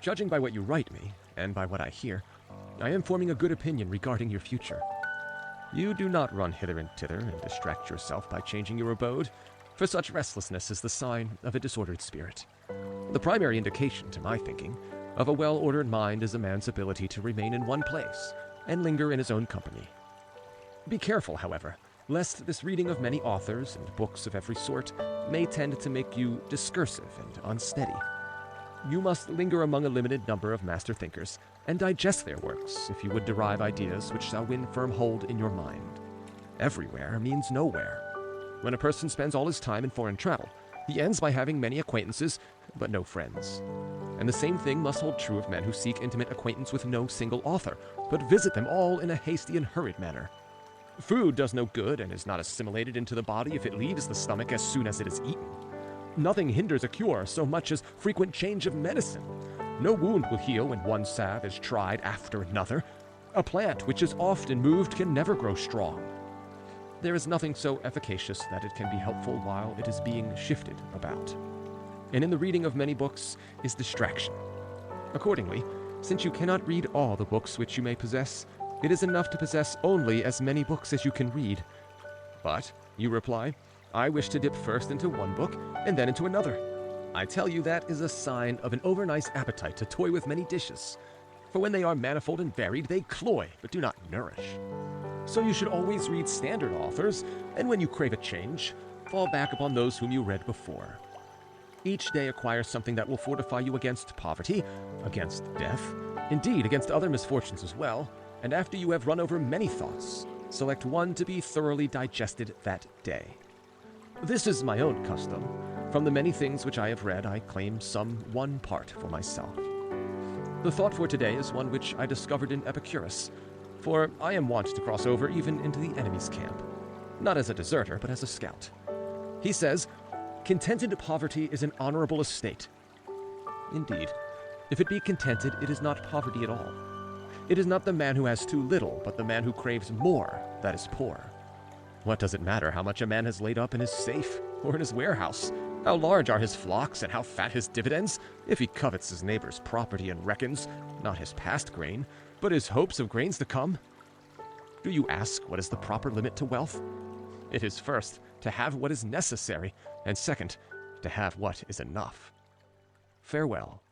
Judging by what you write me, and by what I hear, I am forming a good opinion regarding your future. You do not run hither and thither and distract yourself by changing your abode, for such restlessness is the sign of a disordered spirit. The primary indication, to my thinking, of a well-ordered mind is a man's ability to remain in one place and linger in his own company. Be careful, however, lest this reading of many authors and books of every sort may tend to make you discursive and unsteady. You must linger among a limited number of master thinkers and digest their works if you would derive ideas which shall win firm hold in your mind. Everywhere means nowhere. When a person spends all his time in foreign travel, he ends by having many acquaintances, but no friends. And the same thing must hold true of men who seek intimate acquaintance with no single author, but visit them all in a hasty and hurried manner. Food does no good and is not assimilated into the body if it leaves the stomach as soon as it is eaten. Nothing hinders a cure so much as frequent change of medicine. No wound will heal when one salve is tried after another. A plant which is often moved can never grow strong. There is nothing so efficacious that it can be helpful while it is being shifted about. And in the reading of many books is distraction. Accordingly, since you cannot read all the books which you may possess, it is enough to possess only as many books as you can read. But, you reply, I wish to dip first into one book and then into another. I tell you that is a sign of an overnice appetite to toy with many dishes. For when they are manifold and varied, they cloy, but do not nourish. So you should always read standard authors, and when you crave a change, fall back upon those whom you read before. Each day acquires something that will fortify you against poverty, against death, indeed against other misfortunes as well, and after you have run over many thoughts, select one to be thoroughly digested that day. This is my own custom. From the many things which I have read, I claim some one part for myself. The thought for today is one which I discovered in Epicurus, for I am wont to cross over even into the enemy's camp, not as a deserter, but as a scout. He says, "Contented poverty is an honorable estate." Indeed, if it be contented, it is not poverty at all. It is not the man who has too little, but the man who craves more that is poor. What does it matter how much a man has laid up in his safe or in his warehouse? How large are his flocks and how fat his dividends, if he covets his neighbor's property and reckons, not his past grain, but his hopes of grains to come? Do you ask what is the proper limit to wealth? It is first, to have what is necessary, and second, to have what is enough. Farewell.